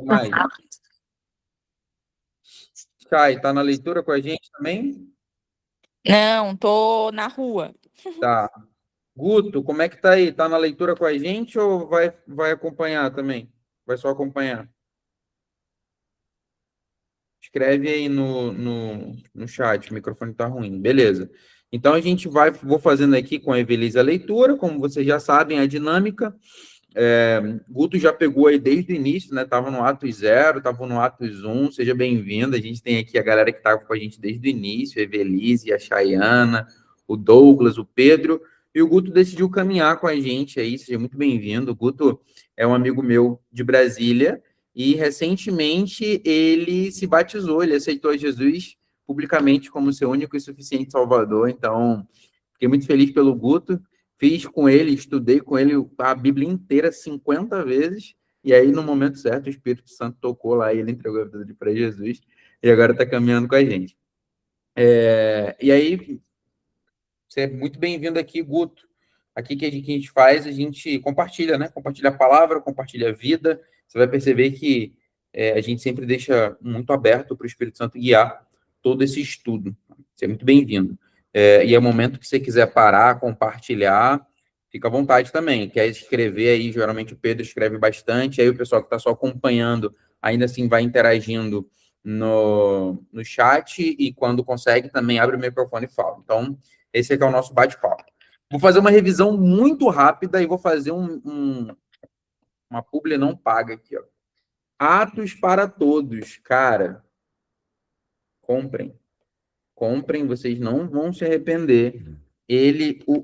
Mais. Chay, tá na leitura com a gente também? Não, tô na rua. Tá. Guto, como é que tá aí? Tá na leitura com a gente ou vai acompanhar também? Vai só acompanhar? Escreve aí no chat, o microfone tá ruim. Beleza. Então vou fazendo aqui com a Evelise a leitura, como vocês já sabem, a dinâmica. Guto já pegou aí desde o início, né? Tava no Atos 0, tava no Atos 1, seja bem-vindo. A gente tem aqui a galera que estava com a gente desde o início, a Evelise, a Chayana, o Douglas, o Pedro, e o Guto decidiu caminhar com a gente aí, seja muito bem-vindo. O Guto é um amigo meu de Brasília e recentemente ele se batizou, ele aceitou Jesus publicamente como seu único e suficiente Salvador. Então, fiquei muito feliz pelo Guto. Fiz com ele, estudei com ele a Bíblia inteira 50 vezes, e aí, no momento certo, o Espírito Santo tocou lá e ele entregou a vida dele para Jesus, e agora está caminhando com a gente. E aí, você é muito bem-vindo aqui, Guto. Aqui que a gente faz, a gente compartilha, né? Compartilha a palavra, compartilha a vida. Você vai perceber que a gente sempre deixa muito aberto para o Espírito Santo guiar todo esse estudo. Você é muito bem-vindo. E é o momento que você quiser parar, compartilhar, fica à vontade também. Quer escrever aí, geralmente o Pedro escreve bastante, aí o pessoal que está só acompanhando, ainda assim vai interagindo no chat, e quando consegue também abre o microfone e fala. Então, esse aqui é o nosso bate-papo. Vou fazer uma revisão muito rápida e vou fazer uma publi não paga aqui, ó. Atos para todos, cara. Comprem. Comprem, vocês não vão se arrepender.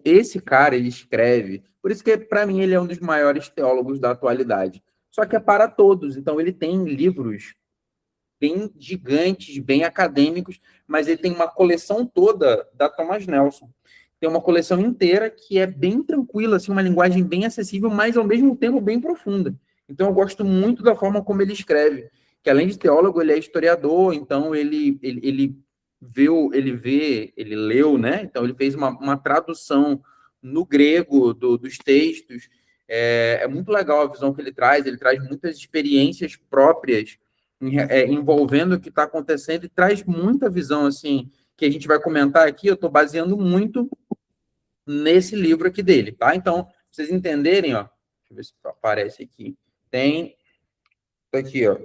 Esse cara, ele escreve. Por isso que, para mim, ele é um dos maiores teólogos da atualidade. Só que é para todos. Então, ele tem livros bem gigantes, bem acadêmicos, mas ele tem uma coleção toda da Thomas Nelson. Tem uma coleção inteira que é bem tranquila, assim, uma linguagem bem acessível, mas ao mesmo tempo bem profunda. Então eu gosto muito da forma como ele escreve, que além de teólogo, ele é historiador, então ele leu, né? Então ele fez uma tradução no grego dos textos. É muito legal a visão que ele traz muitas experiências próprias envolvendo o que está acontecendo e traz muita visão, assim, que a gente vai comentar aqui. Eu estou baseando muito nesse livro aqui dele, tá? Então, pra vocês entenderem, ó, deixa eu ver se aparece aqui. Tem aqui, ó,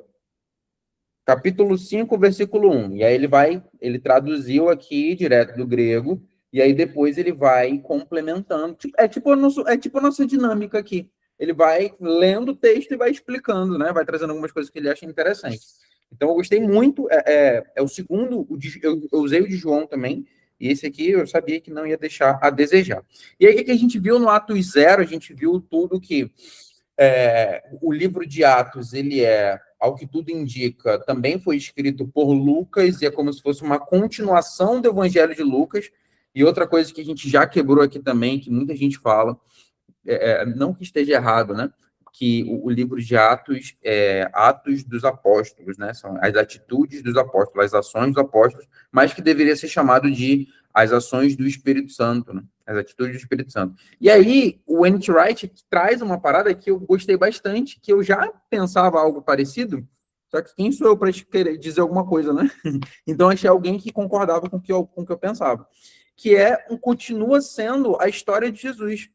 capítulo 5, versículo 1. E aí ele traduziu aqui direto do grego, e aí depois ele vai complementando. É tipo a nossa dinâmica aqui. Ele vai lendo o texto e vai explicando, né? Vai trazendo algumas coisas que ele acha interessante. Então, eu gostei muito. É o segundo, eu usei o de João também, e esse aqui eu sabia que não ia deixar a desejar. E aí, o que a gente viu no Atos 0? A gente viu tudo que o livro de Atos, ele ao que tudo indica, também foi escrito por Lucas, e é como se fosse uma continuação do Evangelho de Lucas. E outra coisa que a gente já quebrou aqui também, que muita gente fala, não que esteja errado, né? Que o livro de Atos é Atos dos Apóstolos, né? São as atitudes dos apóstolos, as ações dos apóstolos, mas que deveria ser chamado de as ações do Espírito Santo, né? As atitudes do Espírito Santo. E aí, o N.T. Wright traz uma parada que eu gostei bastante, que eu já pensava algo parecido, só que quem sou eu para querer dizer alguma coisa, né? Então, achei alguém que concordava com o que eu pensava, que continua sendo a história de Jesus.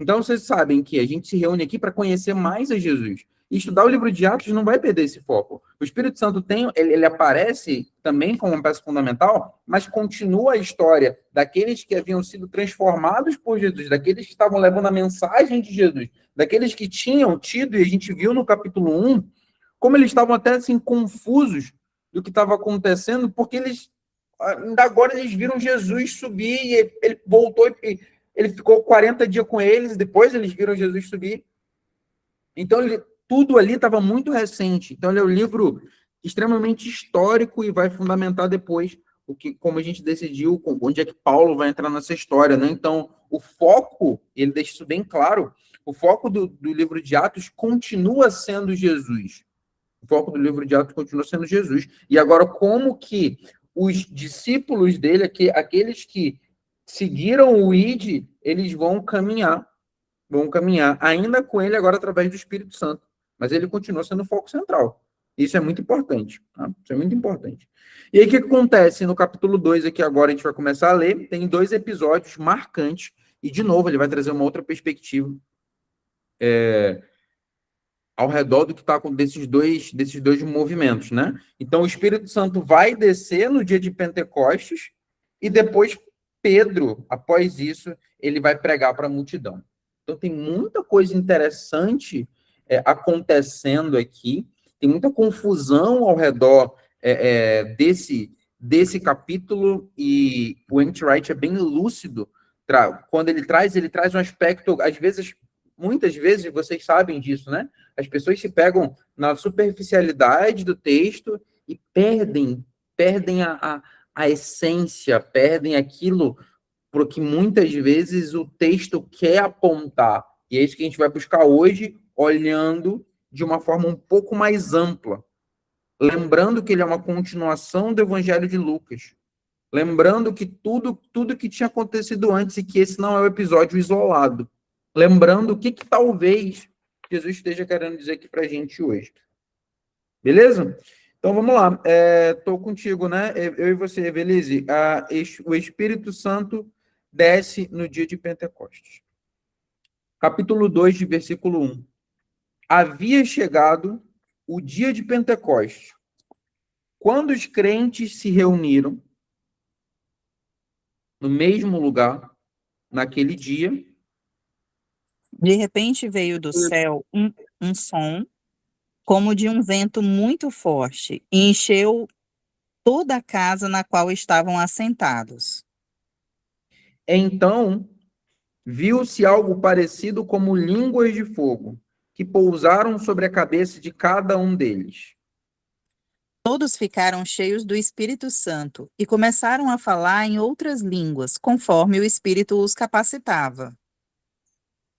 Então, vocês sabem que a gente se reúne aqui para conhecer mais a Jesus. E estudar o livro de Atos não vai perder esse foco. O Espírito Santo ele aparece também como uma peça fundamental, mas continua a história daqueles que haviam sido transformados por Jesus, daqueles que estavam levando a mensagem de Jesus, daqueles que tinham tido, e a gente viu no capítulo 1, como eles estavam até assim confusos do que estava acontecendo, porque ainda agora eles viram Jesus subir e ele voltou e ele ficou 40 dias com eles, depois eles viram Jesus subir. Então, tudo ali estava muito recente. Então, ele é um livro extremamente histórico e vai fundamentar depois como a gente decidiu, onde é que Paulo vai entrar nessa história, né? Então, o foco, ele deixa isso bem claro, o foco do livro de Atos continua sendo Jesus. O foco do livro de Atos continua sendo Jesus. E agora, como que os discípulos dele, aqueles que seguiram o ID, eles vão caminhar ainda com ele agora através do Espírito Santo. mas ele continua sendo o foco central. Isso é muito importante. Tá? Isso é muito importante. E aí, o que acontece no capítulo 2 aqui agora, a gente vai começar a ler, tem 2 episódios marcantes, e, de novo, ele vai trazer uma outra perspectiva ao redor do que está com desses dois movimentos, né? Então, o Espírito Santo vai descer no dia de Pentecostes, e depois Pedro, após isso, ele vai pregar para a multidão. Então, tem muita coisa interessante acontecendo aqui, tem muita confusão ao redor desse capítulo, e o N.T. Wright é bem lúcido. Quando ele traz um aspecto, às vezes, muitas vezes, vocês sabem disso, né? As pessoas se pegam na superficialidade do texto e perdem a essência, perdem aquilo porque muitas vezes o texto quer apontar. E é isso que a gente vai buscar hoje, olhando de uma forma um pouco mais ampla. Lembrando que ele é uma continuação do Evangelho de Lucas. Lembrando que tudo que tinha acontecido antes e que esse não é o episódio isolado. Lembrando o que talvez Jesus esteja querendo dizer aqui para a gente hoje. Beleza? Então, vamos lá. Estou contigo, né? Eu e você, Evelise. O Espírito Santo desce no dia de Pentecostes. Capítulo 2, de versículo 1. Havia chegado o dia de Pentecostes. Quando os crentes se reuniram no mesmo lugar, naquele dia, de repente veio do céu um som, como de um vento muito forte, e encheu toda a casa na qual estavam assentados. Então, viu-se algo parecido como línguas de fogo, que pousaram sobre a cabeça de cada um deles. Todos ficaram cheios do Espírito Santo e começaram a falar em outras línguas, conforme o Espírito os capacitava.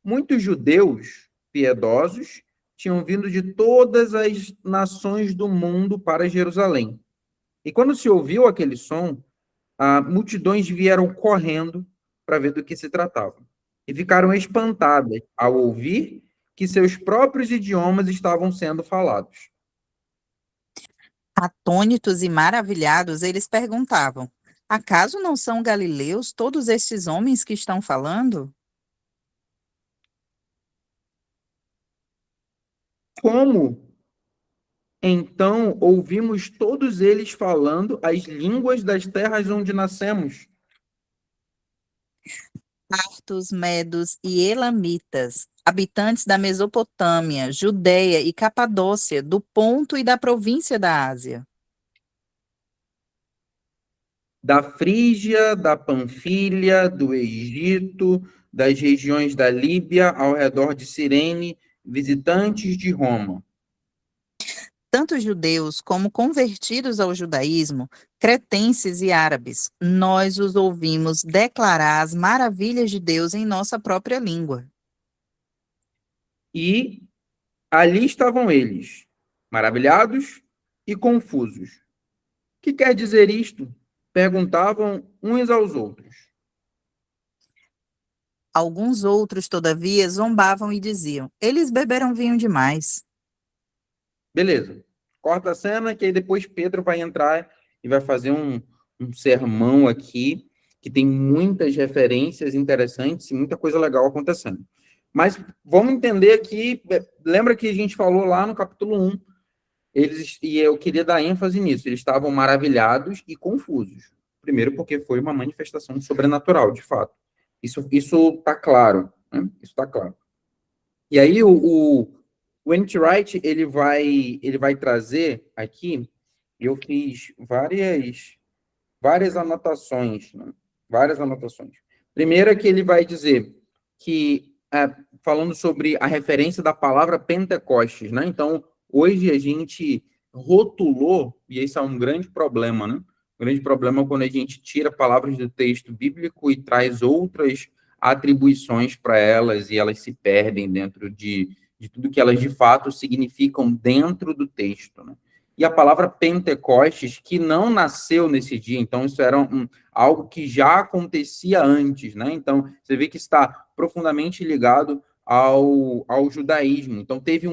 Muitos judeus piedosos tinham vindo de todas as nações do mundo para Jerusalém. E quando se ouviu aquele som, multidões vieram correndo para ver do que se tratava. E ficaram espantadas ao ouvir que seus próprios idiomas estavam sendo falados. Atônitos e maravilhados, eles perguntavam: acaso não são galileus todos estes homens que estão falando? Como, então, ouvimos todos eles falando as línguas das terras onde nascemos? Partos, medos e elamitas, habitantes da Mesopotâmia, Judeia e Capadócia, do Ponto e da província da Ásia. Da Frígia, da Panfilha, do Egito, das regiões da Líbia, ao redor de Cirene, visitantes de Roma. Tanto judeus como convertidos ao judaísmo, cretenses e árabes, nós os ouvimos declarar as maravilhas de Deus em nossa própria língua. E ali estavam eles, maravilhados e confusos. O que quer dizer isto? Perguntavam uns aos outros. Alguns outros, todavia, zombavam e diziam: eles beberam vinho demais. Beleza. Corta a cena, que aí depois Pedro vai entrar e vai fazer um sermão aqui, que tem muitas referências interessantes e muita coisa legal acontecendo. Mas vamos entender aqui, lembra que a gente falou lá no capítulo 1, e eu queria dar ênfase nisso, eles estavam maravilhados e confusos. Primeiro porque foi uma manifestação sobrenatural, de fato. Isso está claro, né? Isso está claro. E aí o N.T. Wright, ele vai trazer aqui, eu fiz várias anotações, né? Várias anotações. Primeiro é que ele vai dizer que, falando sobre a referência da palavra Pentecostes, né? Então, hoje a gente rotulou, e esse é um grande problema, né? Um grande problema quando a gente tira palavras do texto bíblico e traz outras atribuições para elas, e elas se perdem dentro de tudo que elas de fato significam dentro do texto, né? E a palavra Pentecostes, que não nasceu nesse dia, então isso era algo que já acontecia antes, né? Então, você vê que está profundamente ligado ao judaísmo. Então, teve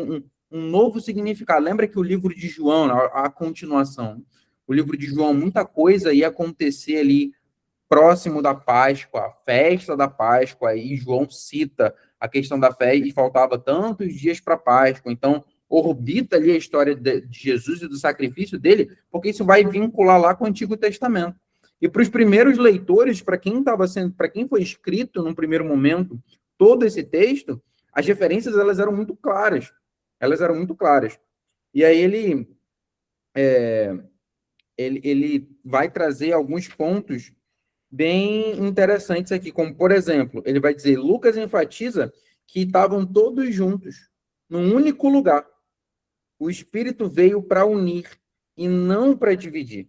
um novo significado. Lembra que o livro de João, a continuação, o livro de João, muita coisa ia acontecer ali próximo da Páscoa, a festa da Páscoa, e João cita a questão da fé e faltava tantos dias para a Páscoa. Então, orbita ali a história de Jesus e do sacrifício dele, porque isso vai vincular lá com o Antigo Testamento. E para os primeiros leitores, para quem foi escrito num primeiro momento todo esse texto, as referências elas eram muito claras. Elas eram muito claras. E aí ele vai trazer alguns pontos bem interessantes aqui, como, por exemplo, ele vai dizer, Lucas enfatiza que estavam todos juntos, num único lugar. O Espírito veio para unir e não para dividir.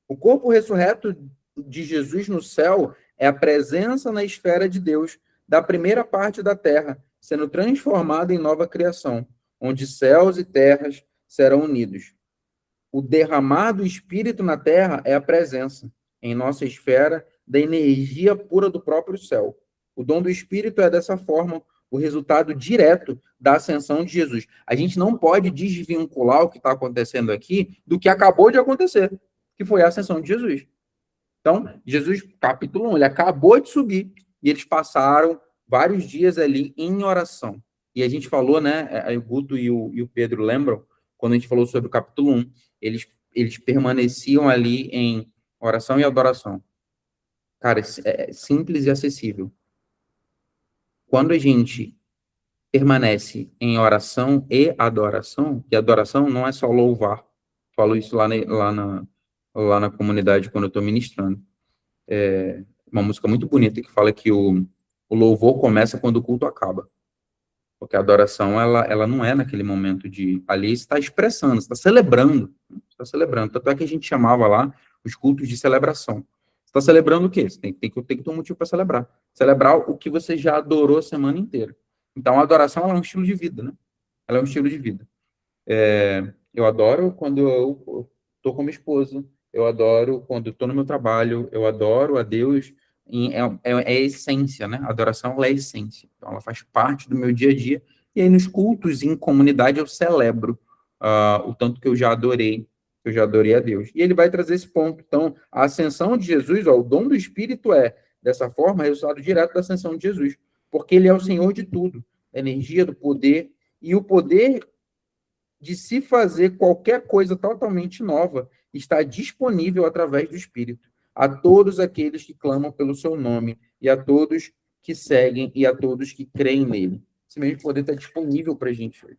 O corpo ressurreto de Jesus no céu é a presença na esfera de Deus da primeira parte da terra, sendo transformada em nova criação, onde céus e terras serão unidos. O derramar do Espírito na terra é a presença, em nossa esfera, da energia pura do próprio céu. O dom do Espírito é, dessa forma, o resultado direto da ascensão de Jesus. A gente não pode desvincular o que está acontecendo aqui do que acabou de acontecer, que foi a ascensão de Jesus. Então, Jesus, capítulo 1, ele acabou de subir e eles passaram vários dias ali em oração. E a gente falou, né, o Guto e o Pedro lembram, quando a gente falou sobre o capítulo 1, eles permaneciam ali em oração e adoração. Cara, é simples e acessível. Quando a gente permanece em oração e adoração, e adoração não é só louvar, falo isso lá na comunidade quando eu estou ministrando. É uma música muito bonita que fala que o louvor começa quando o culto acaba. Porque a adoração, ela não é naquele momento de... Ali está expressando, está celebrando. Está celebrando. Tanto é que a gente chamava lá os cultos de celebração. Você está celebrando o quê? Você tem que ter um motivo para celebrar. Celebrar o que você já adorou a semana inteira. Então, a adoração ela é um estilo de vida, né? Ela é um estilo de vida. Eu adoro quando eu estou com minha esposa. Eu adoro quando estou no meu trabalho. Eu adoro a Deus. É essência, né? A adoração ela é essência. Então, ela faz parte do meu dia a dia. E aí, nos cultos, em comunidade, eu celebro o tanto que eu já adorei a Deus. E ele vai trazer esse ponto. Então, a ascensão de Jesus, o dom do Espírito dessa forma, resultado direto da ascensão de Jesus. Porque ele é o Senhor de tudo. A energia do poder. E o poder de se fazer qualquer coisa totalmente nova está disponível através do Espírito a todos aqueles que clamam pelo seu nome e a todos que seguem e a todos que creem nele. Esse mesmo poder está disponível para a gente hoje.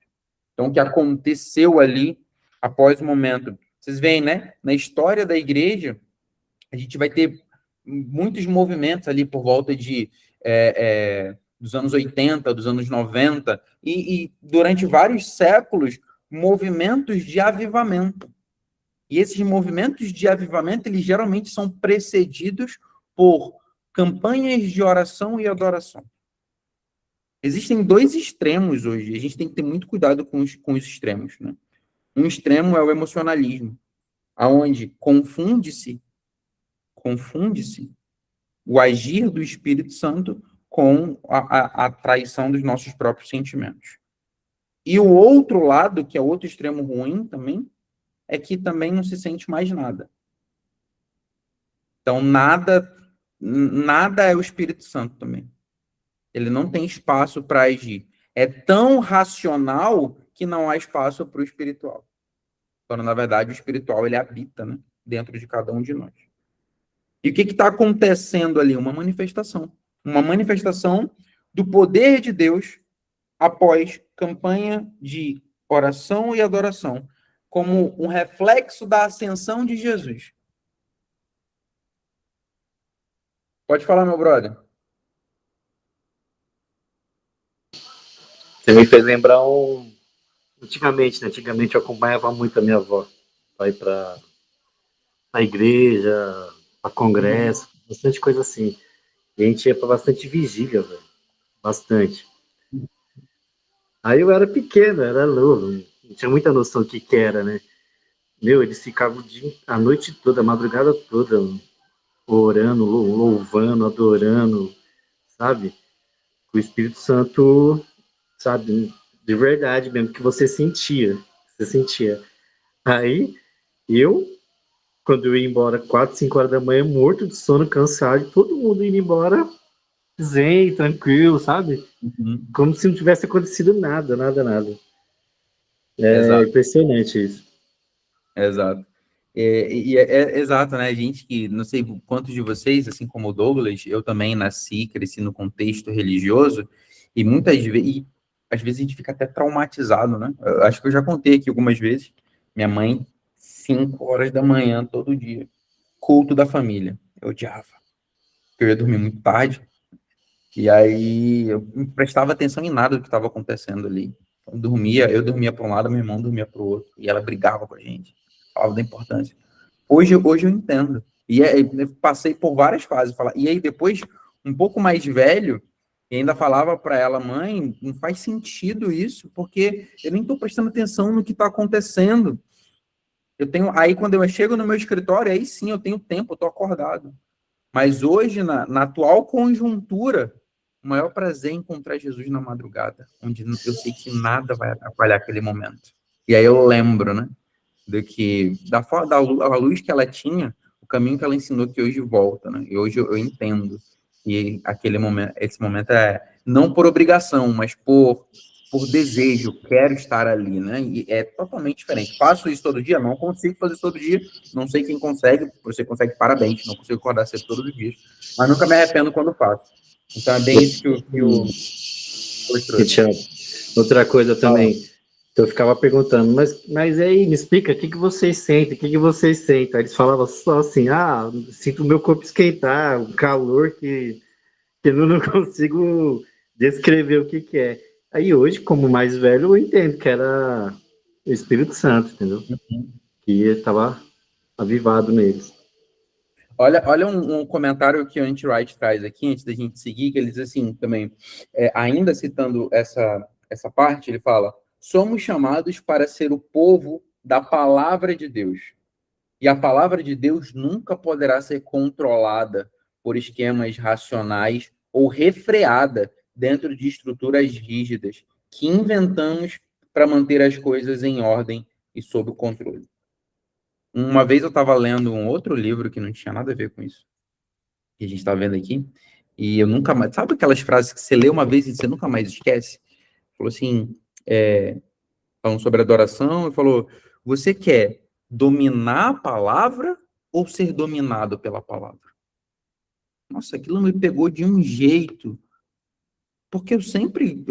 Então, o que aconteceu ali após o momento. Vocês veem, né? Na história da igreja, a gente vai ter muitos movimentos ali por volta dos anos 80, dos anos 90, e durante vários séculos, movimentos de avivamento. E esses movimentos de avivamento, eles geralmente são precedidos por campanhas de oração e adoração. Existem dois extremos hoje, a gente tem que ter muito cuidado com os extremos, né? Um extremo é o emocionalismo, aonde confunde-se o agir do Espírito Santo com a traição dos nossos próprios sentimentos. E o outro lado, que é outro extremo ruim também, é que também não se sente mais nada. Então, nada é o Espírito Santo também. Ele não tem espaço para agir. É tão racional que não há espaço para o espiritual. Então, na verdade, o espiritual, ele habita, né, dentro de cada um de nós. E o que está acontecendo ali? Uma manifestação. Uma manifestação do poder de Deus após campanha de oração e adoração, como um reflexo da ascensão de Jesus. Pode falar, meu brother. Você me fez lembrar Antigamente, né? Antigamente eu acompanhava muito a minha avó. Vai para a igreja, a congresso, bastante coisa assim. E a gente ia para bastante vigília, velho. Bastante. Aí eu era pequeno, era novo, não tinha muita noção do que era, né? Meu, eles ficavam a noite toda, a madrugada toda, orando, louvando, adorando, sabe? O Espírito Santo, sabe, de verdade mesmo, que você sentia. Você sentia. Aí, eu, quando eu ia embora 4, 5 horas da manhã, morto de sono, cansado, todo mundo indo embora zen, tranquilo, sabe? Uhum. Como se não tivesse acontecido nada, nada, nada. É Exato, impressionante isso. exato. Exato, né? A gente que, não sei quantos de vocês, assim como o Douglas, eu também nasci, cresci no contexto religioso, e muitas vezes, às vezes a gente fica até traumatizado, né? Eu acho que eu já contei aqui algumas vezes, minha mãe, 5 horas da manhã, todo dia, culto da família. Eu odiava, porque eu ia dormir muito tarde, e aí eu não prestava atenção em nada do que estava acontecendo ali. Eu dormia para um lado, meu irmão dormia para o outro, e ela brigava com a gente, falava da importância. Hoje eu entendo. Eu passei por várias fases. E aí, depois, um pouco mais velho, e ainda falava para ela, mãe, não faz sentido isso, porque eu nem estou prestando atenção no que está acontecendo. Aí quando eu chego no meu escritório, aí sim eu tenho tempo, eu estou acordado. Mas hoje, na atual conjuntura, o maior prazer é encontrar Jesus na madrugada, onde eu sei que nada vai atrapalhar aquele momento. E aí eu lembro, né? Do que a luz que ela tinha, o caminho que ela ensinou que hoje volta, né? E hoje eu entendo. E esse momento é não por obrigação, mas por desejo, quero estar ali, né? E é totalmente diferente. Faço isso todo dia? Não consigo fazer isso todo dia. Não sei quem consegue. Você consegue, parabéns. Não consigo acordar cedo todos os dias. Mas nunca me arrependo quando faço. Então é bem isso que o Douglas E, trouxe. Thiago, outra coisa Fala. também, eu ficava perguntando, mas aí, me explica, o que vocês sentem, o que vocês sentem? Aí eles falavam só assim, sinto o meu corpo esquentar, o calor que eu não consigo descrever o que é. Aí hoje, como mais velho, eu entendo que era o Espírito Santo, entendeu? Que estava avivado neles. Olha um comentário que o Anti-Wright traz aqui, antes da gente seguir, que ele diz assim também, ainda citando essa parte, ele fala, somos chamados para ser o povo da palavra de Deus. E a palavra de Deus nunca poderá ser controlada por esquemas racionais ou refreada dentro de estruturas rígidas que inventamos para manter as coisas em ordem e sob controle. Uma vez eu estava lendo um outro livro que não tinha nada a ver com isso, que a gente está vendo aqui, e eu nunca mais. Sabe aquelas frases que você lê uma vez e você nunca mais esquece? Falou assim, falando sobre adoração, e falou: você quer dominar a palavra ou ser dominado pela palavra? Nossa, aquilo me pegou de um jeito, porque eu sempre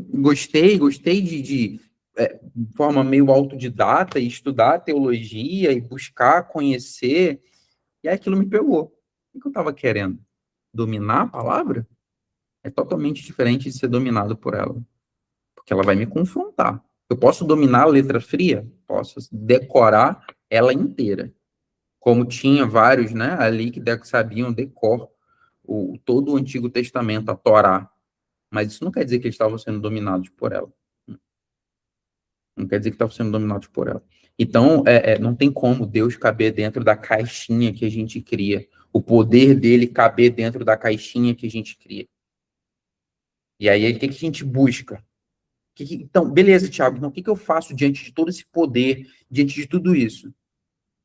gostei de forma meio autodidata, estudar teologia e buscar conhecer, e aí aquilo me pegou. O que eu estava querendo? Dominar a palavra? É totalmente diferente de ser dominado por ela, porque ela vai me confrontar. Eu posso dominar a letra fria? Posso decorar ela inteira, como tinha vários, né, ali que sabiam decor todo o Antigo Testamento, a Torá, mas isso não quer dizer que eles estavam sendo dominados por ela. Não quer dizer que estavam sendo dominados por ela. Então, não tem como Deus caber dentro da caixinha que a gente cria, o poder dele caber dentro da caixinha que a gente cria. E aí, o que a gente busca? Então, beleza, Thiago, então o que eu faço diante de todo esse poder, diante de tudo isso?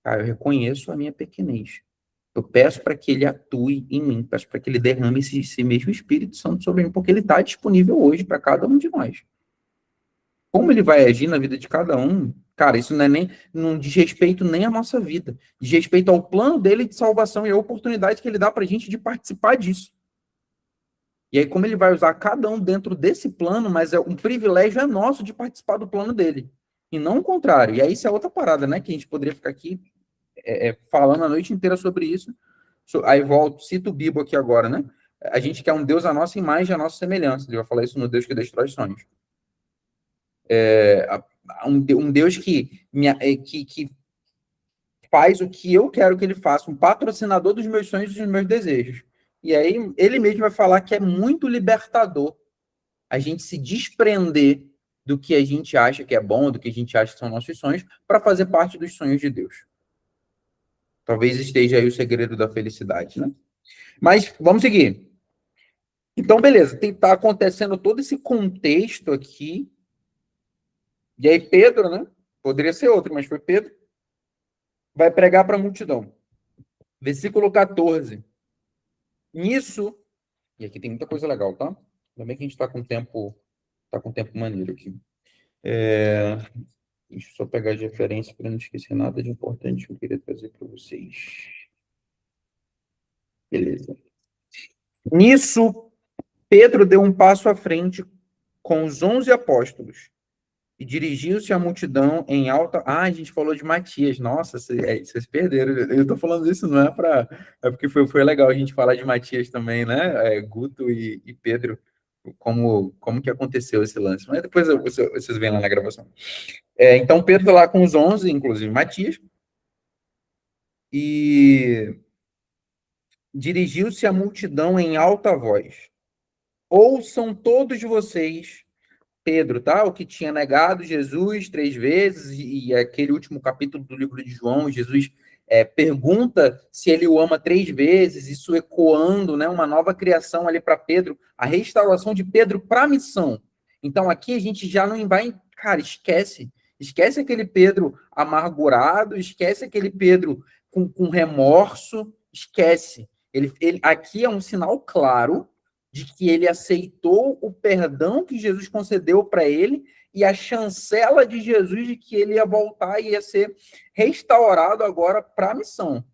Cara, eu reconheço a minha pequenez. Eu peço para que ele atue em mim, peço para que ele derrame esse mesmo Espírito Santo sobre mim, porque ele está disponível hoje para cada um de nós. Como ele vai agir na vida de cada um, cara, isso não diz respeito nem à nossa vida, diz respeito ao plano dele de salvação e a oportunidade que ele dá para a gente de participar disso. E aí, como ele vai usar cada um dentro desse plano, mas um privilégio é nosso de participar do plano dele. E não o contrário. E aí, isso é outra parada, né? Que a gente poderia ficar aqui falando a noite inteira sobre isso. Aí volto, cito o Bibo aqui agora, né? A gente quer um Deus à nossa imagem, à nossa semelhança. Ele vai falar isso no Deus que destrói sonhos. Um Deus que faz o que eu quero que ele faça, um patrocinador dos meus sonhos e dos meus desejos. E aí, ele mesmo vai falar que é muito libertador a gente se desprender do que a gente acha que é bom, do que a gente acha que são nossos sonhos, para fazer parte dos sonhos de Deus. Talvez esteja aí o segredo da felicidade, né? Mas vamos seguir. Então, beleza, está acontecendo todo esse contexto aqui, E aí Pedro, né? Poderia ser outro, mas foi Pedro. Vai pregar para a multidão. Versículo 14. Nisso, e aqui tem muita coisa legal, tá? Também que a gente está com tempo maneiro aqui. Deixa eu só pegar de referência para não esquecer nada de importante que eu queria trazer para vocês. Beleza. Nisso, Pedro deu um passo à frente com os 11 apóstolos e dirigiu-se à multidão em alta... Ah, a gente falou de Matias. Nossa, vocês perderam. Eu tô falando isso não é para... É porque foi legal a gente falar de Matias também, né? Guto e Pedro, como que aconteceu esse lance. Mas depois vocês veem lá na gravação. Então, Pedro lá com os 11, inclusive Matias, e dirigiu-se à multidão em alta voz. Ouçam todos vocês, Pedro, tá? O que tinha negado Jesus 3 vezes, e aquele último capítulo do livro de João, Jesus pergunta se ele o ama 3 vezes, isso ecoando, né, uma nova criação ali para Pedro, a restauração de Pedro para a missão. Então aqui a gente já não vai, cara, esquece aquele Pedro amargurado, esquece aquele Pedro com remorso, esquece. Ele, aqui é um sinal claro de que ele aceitou o perdão que Jesus concedeu para ele e a chancela de Jesus de que ele ia voltar e ia ser restaurado agora para a missão.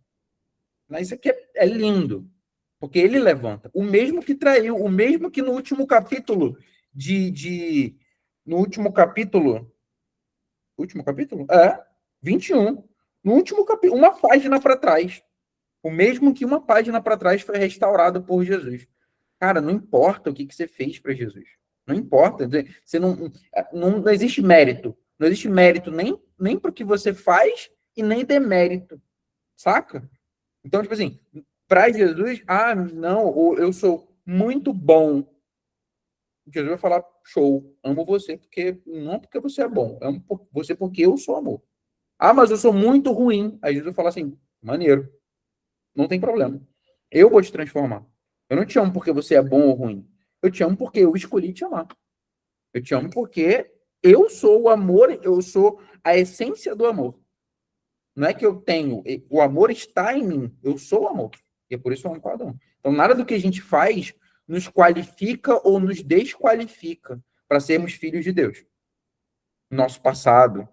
Isso aqui é lindo, porque ele levanta. O mesmo que traiu, o mesmo que no último capítulo no último capítulo... Último capítulo? 21. No último capítulo, uma página para trás. O mesmo que uma página para trás foi restaurado por Jesus. Cara, não importa o que você fez para Jesus. Não importa. Você não existe mérito. Não existe mérito nem para o que você faz e nem demérito. Saca? Então, tipo assim, para Jesus, não, eu sou muito bom. Jesus vai falar, show, amo você, não porque você é bom, amo você porque eu sou amor. Mas eu sou muito ruim. Aí Jesus vai falar assim, maneiro, não tem problema. Eu vou te transformar. Eu não te amo porque você é bom ou ruim. Eu te amo porque eu escolhi te amar. Eu te amo porque eu sou o amor, eu sou a essência do amor. Não é que eu tenho, o amor está em mim, eu sou o amor. E é por isso eu amo cada um. Então, nada do que a gente faz nos qualifica ou nos desqualifica para sermos filhos de Deus. Nosso passado.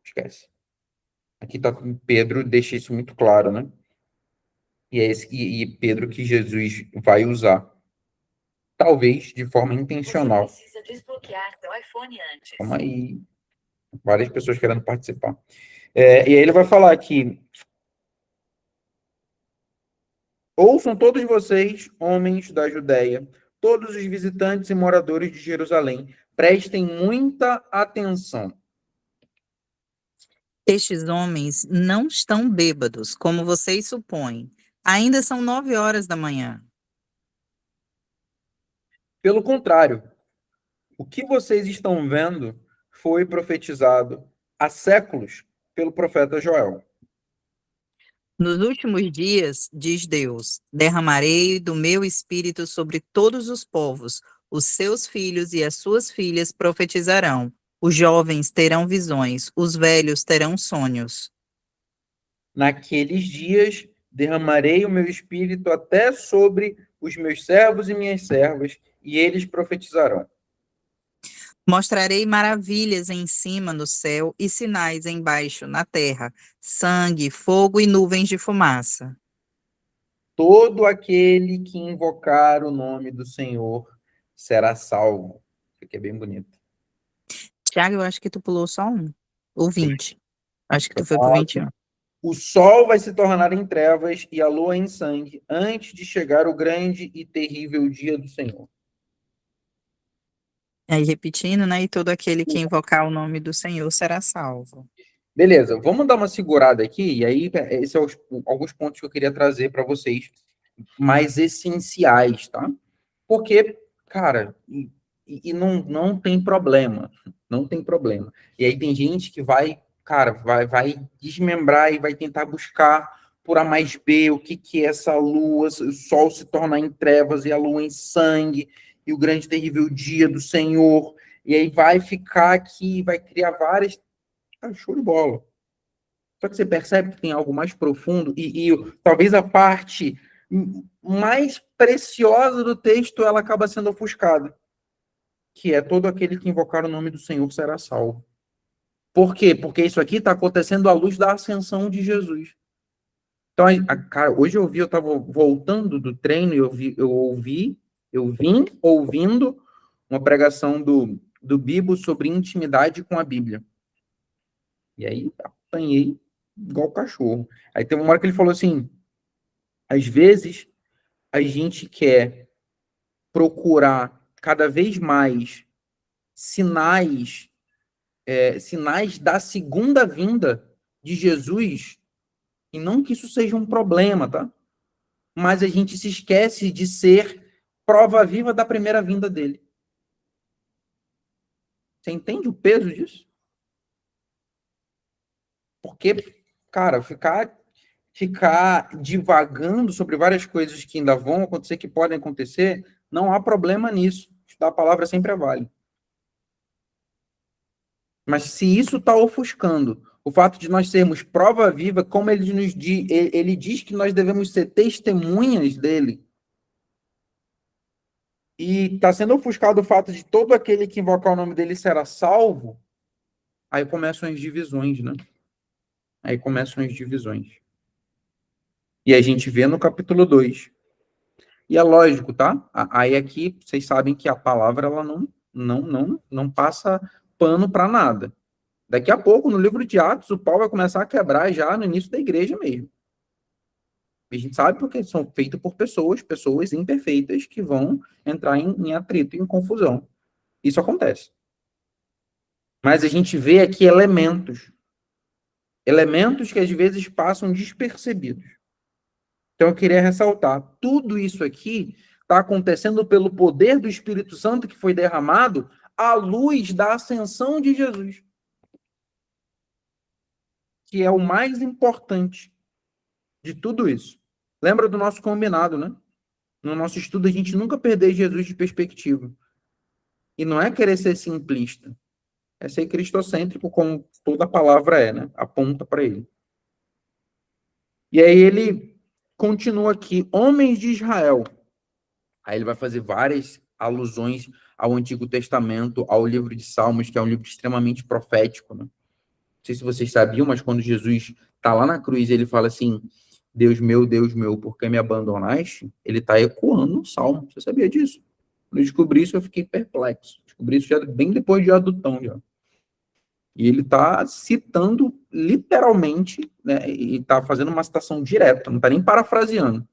Esquece. Aqui tá Pedro, deixa isso muito claro, né? E Pedro que Jesus vai usar. Talvez de forma intencional. Você precisa desbloquear seu iPhone antes. Calma aí. Várias pessoas querendo participar. E aí ele vai falar aqui. Ouçam todos vocês, homens da Judéia, todos os visitantes e moradores de Jerusalém, prestem muita atenção. Estes homens não estão bêbados, como vocês supõem. Ainda são 9 horas da manhã. Pelo contrário, o que vocês estão vendo foi profetizado há séculos pelo profeta Joel. Nos últimos dias, diz Deus, derramarei do meu espírito sobre todos os povos. Os seus filhos e as suas filhas profetizarão. Os jovens terão visões, os velhos terão sonhos. Naqueles dias derramarei o meu espírito até sobre os meus servos e minhas servas, e eles profetizarão. Mostrarei maravilhas em cima no céu e sinais embaixo na terra, sangue, fogo e nuvens de fumaça. Todo aquele que invocar o nome do Senhor será salvo. Isso aqui é bem bonito. Tiago, eu acho que tu pulou só um. Ou 20. Acho que tu foi pro 21. O sol vai se tornar em trevas e a lua em sangue, antes de chegar o grande e terrível dia do Senhor. Aí repetindo, né? E todo aquele que invocar o nome do Senhor será salvo. Beleza, vamos dar uma segurada aqui, e aí esses são alguns pontos que eu queria trazer para vocês, mais essenciais, tá? Porque, cara, e não tem problema, não tem problema. E aí tem gente que vai, cara, vai desmembrar e vai tentar buscar por A mais B, o que é essa lua, o sol se tornar em trevas e a lua em sangue, e o grande terrível dia do Senhor, E aí vai ficar aqui, vai criar várias... Ah, show de bola. Só que você percebe que tem algo mais profundo e talvez a parte mais preciosa do texto, ela acaba sendo ofuscada, que é todo aquele que invocar o nome do Senhor será salvo. Por quê? Porque isso aqui está acontecendo à luz da ascensão de Jesus. Então, cara, hoje eu estava voltando do treino e eu vim ouvindo uma pregação do Bibo sobre intimidade com a Bíblia. E aí apanhei igual cachorro. Aí teve uma hora que ele falou assim, às vezes a gente quer procurar cada vez mais sinais da segunda vinda de Jesus, e não que isso seja um problema, tá? Mas a gente se esquece de ser prova viva da primeira vinda dele. Você entende o peso disso? Porque, cara, ficar divagando sobre várias coisas que ainda vão acontecer, que podem acontecer, não há problema nisso. Estudar a palavra sempre é válido. Mas se isso está ofuscando o fato de nós sermos prova viva, como ele diz que nós devemos ser testemunhas dele, e está sendo ofuscado o fato de todo aquele que invocar o nome dele será salvo, aí começam as divisões, né? Aí começam as divisões. E a gente vê no capítulo 2. E é lógico, tá? Aí aqui, vocês sabem que a palavra ela não passa pano para nada. Daqui a pouco, no livro de Atos, o pau vai começar a quebrar já no início da igreja mesmo. A gente sabe porque são feitos por pessoas imperfeitas que vão entrar em atrito, em confusão. Isso acontece. Mas a gente vê aqui elementos que às vezes passam despercebidos. Então eu queria ressaltar, tudo isso aqui está acontecendo pelo poder do Espírito Santo que foi derramado à luz da ascensão de Jesus, que é o mais importante de tudo isso. Lembra do nosso combinado, né? No nosso estudo, a gente nunca perder Jesus de perspectiva. E não é querer ser simplista, é ser cristocêntrico, como toda a palavra é, né? Aponta para ele. E aí ele continua aqui, homens de Israel. Aí ele vai fazer várias alusões ao Antigo Testamento, ao livro de Salmos, que é um livro extremamente profético, né? Não sei se vocês sabiam, mas quando Jesus está lá na cruz, ele fala assim, Deus meu, por que me abandonaste? Ele está ecoando um salmo. Você sabia disso? Quando eu descobri isso, eu fiquei perplexo. Descobri isso já bem depois de adultão, já. E ele está citando literalmente, né? E está fazendo uma citação direta, não está nem parafraseando.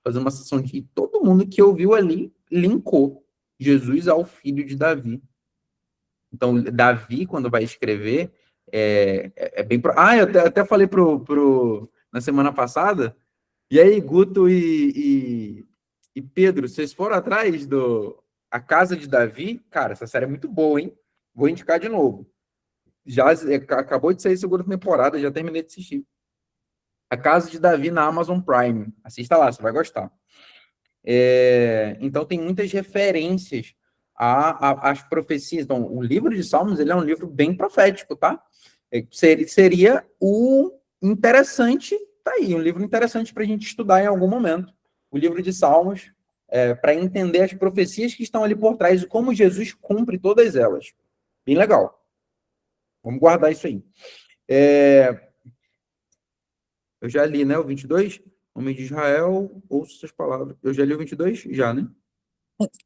Fazendo uma citação de todo mundo que ouviu ali linkou Jesus ao filho de Davi. Então, Davi, quando vai escrever, é bem... eu até falei na semana passada, e aí, Guto e Pedro, vocês foram atrás A Casa de Davi? Cara, essa série é muito boa, hein? Vou indicar de novo. Já acabou de sair a segunda temporada, já terminei de assistir. A Casa de Davi na Amazon Prime. Assista lá, você vai gostar. Então, tem muitas referências às profecias. Então, o livro de Salmos ele é um livro bem profético, tá? Seria o interessante, tá aí, um livro interessante para a gente estudar em algum momento. O livro de Salmos, para entender as profecias que estão ali por trás e como Jesus cumpre todas elas. Bem legal. Vamos guardar isso aí. Eu já li, né, o 22? Homem de Israel, ouça essas palavras. Eu já li o 22? Já, né?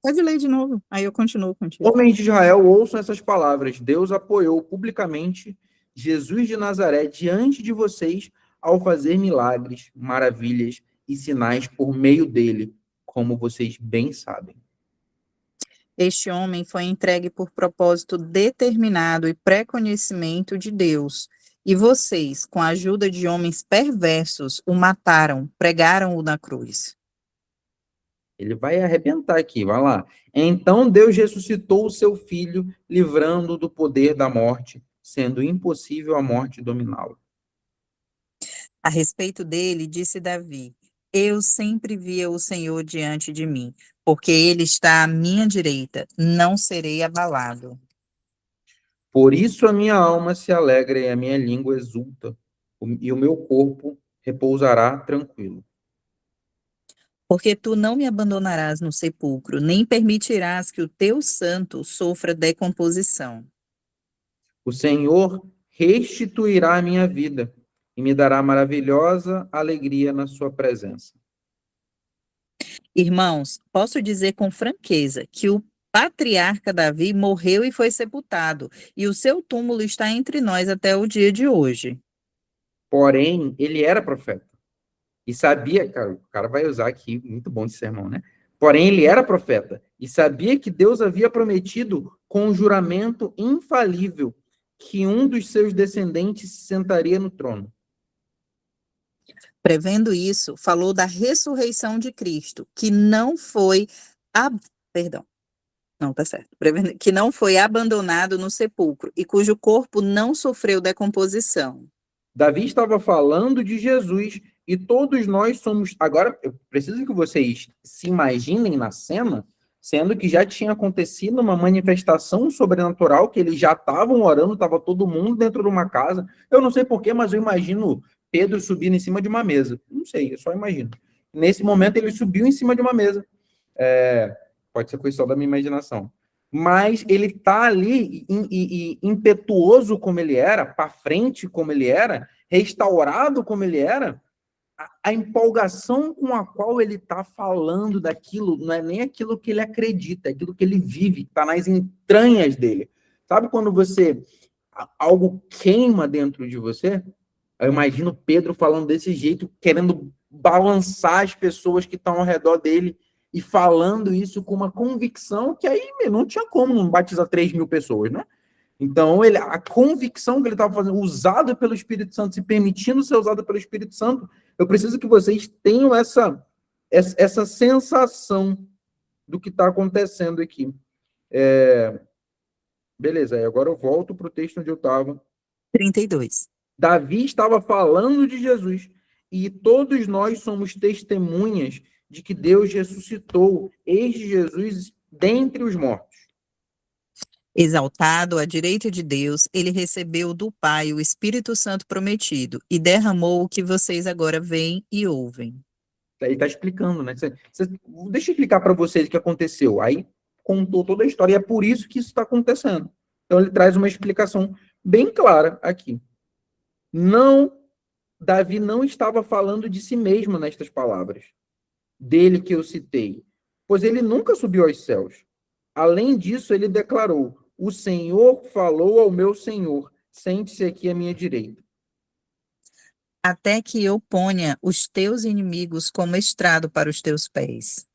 Pode ler de novo, aí eu continuo contigo. Homens de Israel, ouçam essas palavras. Deus apoiou publicamente Jesus de Nazaré diante de vocês ao fazer milagres, maravilhas e sinais por meio dele, como vocês bem sabem. Este homem foi entregue por propósito determinado e pré-conhecimento de Deus. E vocês, com a ajuda de homens perversos, o mataram, pregaram-o na cruz. Ele vai arrebentar aqui, vai lá. Então Deus ressuscitou o seu filho, livrando-o do poder da morte, sendo impossível a morte dominá-lo. A respeito dele, disse Davi: Eu sempre via o Senhor diante de mim, porque ele está à minha direita, não serei abalado. Por isso a minha alma se alegra e a minha língua exulta, e o meu corpo repousará tranquilo. Porque tu não me abandonarás no sepulcro, nem permitirás que o teu santo sofra decomposição. O Senhor restituirá a minha vida e me dará maravilhosa alegria na sua presença. Irmãos, posso dizer com franqueza que o patriarca Davi morreu e foi sepultado, e o seu túmulo está entre nós até o dia de hoje. Porém, ele era profeta e sabia, cara, o cara vai usar aqui, muito bom esse sermão, né? Porém, ele era profeta e sabia que Deus havia prometido com um juramento infalível que um dos seus descendentes se sentaria no trono. Prevendo isso, falou da ressurreição de Cristo, que não foi, perdão, não, tá certo, que não foi abandonado no sepulcro e cujo corpo não sofreu decomposição. Davi estava falando de Jesus e todos nós somos. Agora, eu preciso que vocês se imaginem na cena, sendo que já tinha acontecido uma manifestação sobrenatural, que eles já estavam orando, estava todo mundo dentro de uma casa. Eu não sei porquê, mas eu imagino Pedro subindo em cima de uma mesa. Não sei, eu só imagino. Nesse momento, ele subiu em cima de uma mesa. Pode ser coisa só da minha imaginação. Mas ele está ali, impetuoso como ele era, para frente como ele era, restaurado como ele era, a empolgação com a qual ele está falando daquilo não é nem aquilo que ele acredita, é aquilo que ele vive, está nas entranhas dele. Sabe quando algo queima dentro de você? Eu imagino Pedro falando desse jeito, querendo balançar as pessoas que estão ao redor dele e falando isso com uma convicção que aí não tinha como não batizar 3.000 pessoas, né? Então, a convicção que ele estava fazendo, usado pelo Espírito Santo, se permitindo ser usado pelo Espírito Santo, eu preciso que vocês tenham essa sensação do que está acontecendo aqui. Beleza, aí agora eu volto para o texto onde eu estava. 32. Davi estava falando de Jesus, e todos nós somos testemunhas de que Deus ressuscitou este Jesus dentre os mortos. Exaltado à direita de Deus, ele recebeu do Pai o Espírito Santo prometido e derramou o que vocês agora veem e ouvem. Ele está explicando, né? Deixa eu explicar para vocês o que aconteceu. Aí contou toda a história, e é por isso que isso está acontecendo. Então ele traz uma explicação bem clara aqui. Davi não estava falando de si mesmo nestas palavras, dele que eu citei, pois ele nunca subiu aos céus. Além disso, ele declarou: o Senhor falou ao meu Senhor, sente-se aqui à minha direita. Até que eu ponha os teus inimigos como estrado para os teus pés.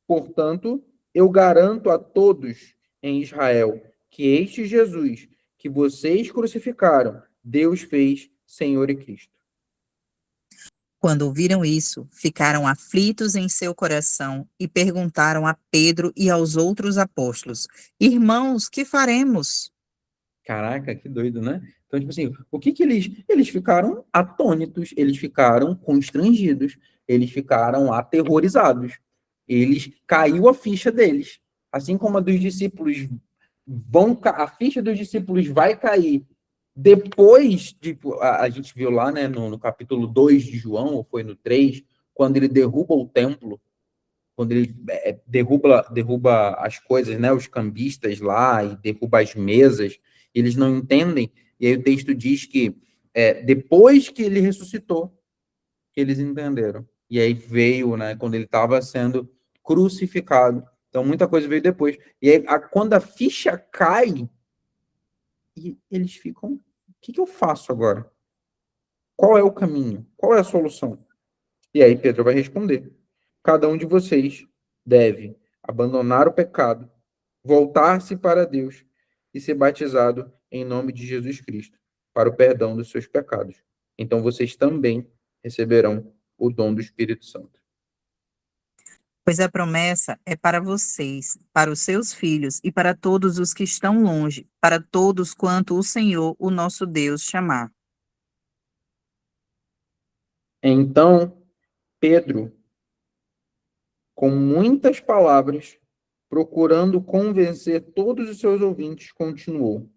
Portanto, eu garanto a todos em Israel que este Jesus, que vocês crucificaram, Deus fez Senhor e Cristo. Quando ouviram isso, ficaram aflitos em seu coração e perguntaram a Pedro e aos outros apóstolos: Irmãos, que faremos? Caraca, que doido, né? Então, tipo assim, o que eles ficaram atônitos, eles ficaram constrangidos, eles ficaram aterrorizados. Caiu a ficha deles. Assim como a dos discípulos a ficha dos discípulos vai cair depois de, a gente viu lá, né, no capítulo 2 de João, ou foi no 3, quando ele derruba o templo, quando ele derruba as coisas, né, os cambistas lá, e derruba as mesas, eles não entendem, e aí o texto diz que depois que ele ressuscitou, que eles entenderam. E aí veio, né, quando ele estava sendo crucificado. Então, muita coisa veio depois. E aí, quando a ficha cai, e eles ficam, o que eu faço agora? Qual é o caminho? Qual é a solução? E aí Pedro vai responder: cada um de vocês deve abandonar o pecado, voltar-se para Deus e ser batizado em nome de Jesus Cristo para o perdão dos seus pecados. Então vocês também receberão o dom do Espírito Santo. Pois a promessa é para vocês, para os seus filhos e para todos os que estão longe, para todos quanto o Senhor, o nosso Deus, chamar. Então Pedro, com muitas palavras, procurando convencer todos os seus ouvintes, continuou: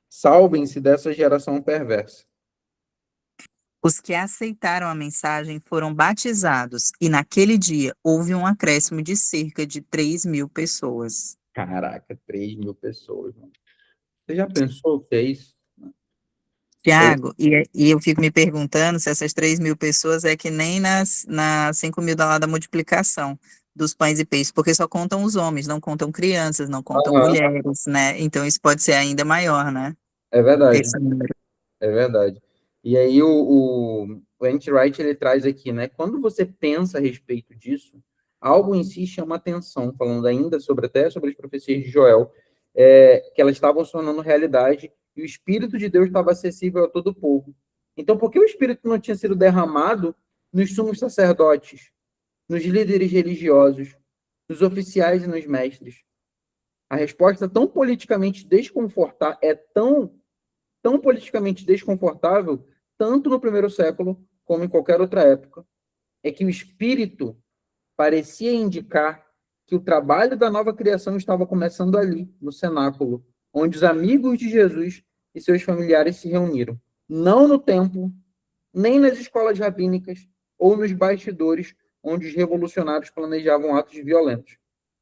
salvem-se dessa geração perversa. Os que aceitaram a mensagem foram batizados, e naquele dia houve um acréscimo de cerca de 3.000 pessoas. Caraca, 3.000 pessoas. Mano. Você já pensou o que é isso? Tiago, e eu fico me perguntando se essas 3.000 pessoas é que nem nas 5.000 da lá da multiplicação dos pães e peixes, porque só contam os homens, não contam crianças, não contam Aham, mulheres, né? Então isso pode ser ainda maior, né? é verdade. Esse número. É verdade. E aí o N.T. Wright, ele traz aqui, né? Quando você pensa a respeito disso, algo em si chama atenção, falando ainda até sobre as profecias de Joel, que elas estavam se tornando realidade e o Espírito de Deus estava acessível a todo o povo. Então, por que o Espírito não tinha sido derramado nos sumos sacerdotes, nos líderes religiosos, nos oficiais e nos mestres? A resposta tão politicamente desconfortável é tão politicamente desconfortável, tanto no primeiro século como em qualquer outra época, é que o Espírito parecia indicar que o trabalho da nova criação estava começando ali, no cenáculo, onde os amigos de Jesus e seus familiares se reuniram. Não no templo, nem nas escolas rabínicas ou nos bastidores onde os revolucionários planejavam atos violentos,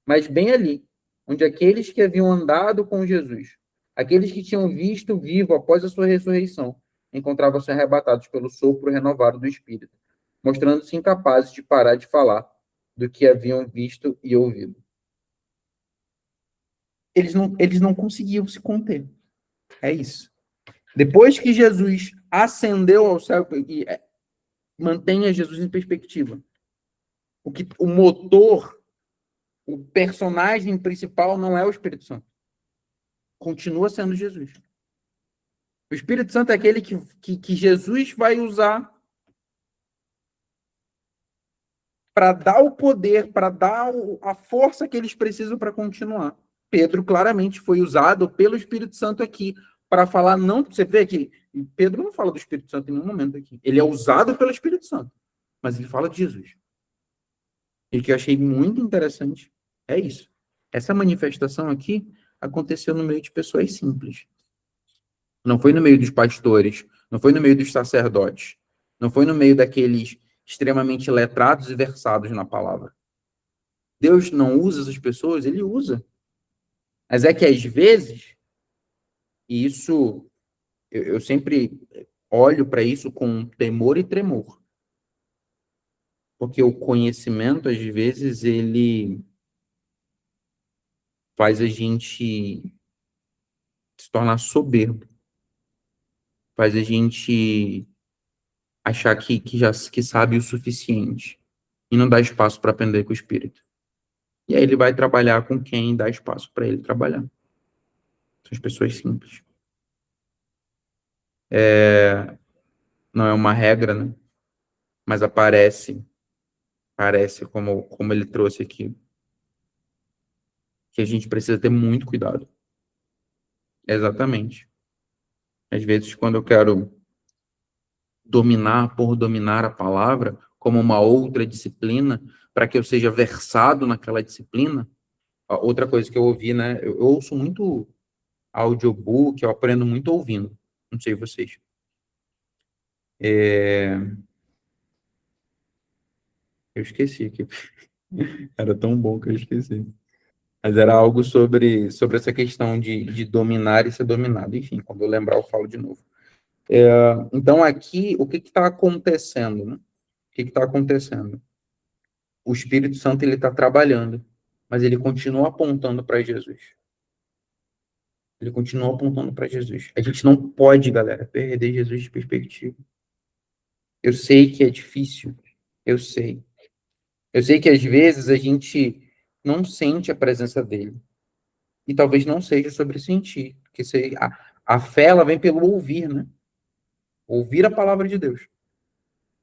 mas bem ali, onde aqueles que haviam andado com Jesus, aqueles que tinham visto vivo após a sua ressurreição, encontravam-se arrebatados pelo sopro renovado do Espírito, mostrando-se incapazes de parar de falar do que haviam visto e ouvido. Eles não conseguiam se conter. É isso. Depois que Jesus ascendeu ao céu, e mantenha Jesus em perspectiva, o motor, o personagem principal não é o Espírito Santo. Continua sendo Jesus. O Espírito Santo é aquele que Jesus vai usar para dar o poder, para dar a força que eles precisam para continuar. Pedro claramente foi usado pelo Espírito Santo aqui para falar, não, você vê que Pedro não fala do Espírito Santo em nenhum momento aqui. Ele é usado pelo Espírito Santo, mas ele fala de Jesus. E o que eu achei muito interessante é isso. Essa manifestação aqui aconteceu no meio de pessoas simples. Não foi no meio dos pastores, não foi no meio dos sacerdotes, não foi no meio daqueles extremamente letrados e versados na palavra. Deus não usa essas pessoas, ele usa. Mas é que às vezes, e isso eu sempre olho para isso com temor e tremor. Porque o conhecimento, às vezes, ele faz a gente se tornar soberbo. Faz a gente achar que sabe o suficiente. E não dá espaço para aprender com o Espírito. E aí ele vai trabalhar com quem dá espaço para ele trabalhar. São as pessoas simples. Não é uma regra, né? Mas parece como ele trouxe aqui, que a gente precisa ter muito cuidado. Exatamente. Às vezes, quando eu quero dominar a palavra como uma outra disciplina, para que eu seja versado naquela disciplina, outra coisa que eu ouvi, né? Eu ouço muito audiobook, eu aprendo muito ouvindo. Não sei vocês. Eu esqueci aqui. Era tão bom que eu esqueci. Mas era algo sobre essa questão de dominar e ser dominado. Enfim, quando eu lembrar, eu falo de novo. Então, aqui, o que está acontecendo? Né? O que está acontecendo? O Espírito Santo ele está trabalhando, mas ele continua apontando para Jesus. Ele continua apontando para Jesus. A gente não pode, galera, perder Jesus de perspectiva. Eu sei que é difícil. Eu sei. Eu sei que às vezes a gente não sente a presença dele. E talvez não seja sobre sentir. Porque a fé, ela vem pelo ouvir, né? Ouvir a palavra de Deus.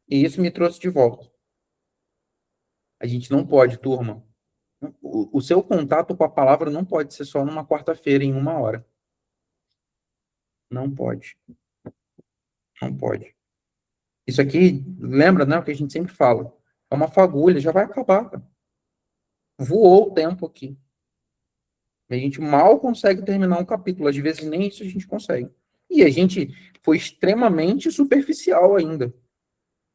E isso me trouxe de volta. A gente não pode, turma. O seu contato com a palavra não pode ser só numa quarta-feira, em 1 hora. Não pode. Não pode. Isso aqui, lembra, né, o que a gente sempre fala? É uma fagulha, já vai acabar. Cara. Voou o tempo aqui. A gente mal consegue terminar um capítulo, às vezes nem isso a gente consegue. E a gente foi extremamente superficial ainda.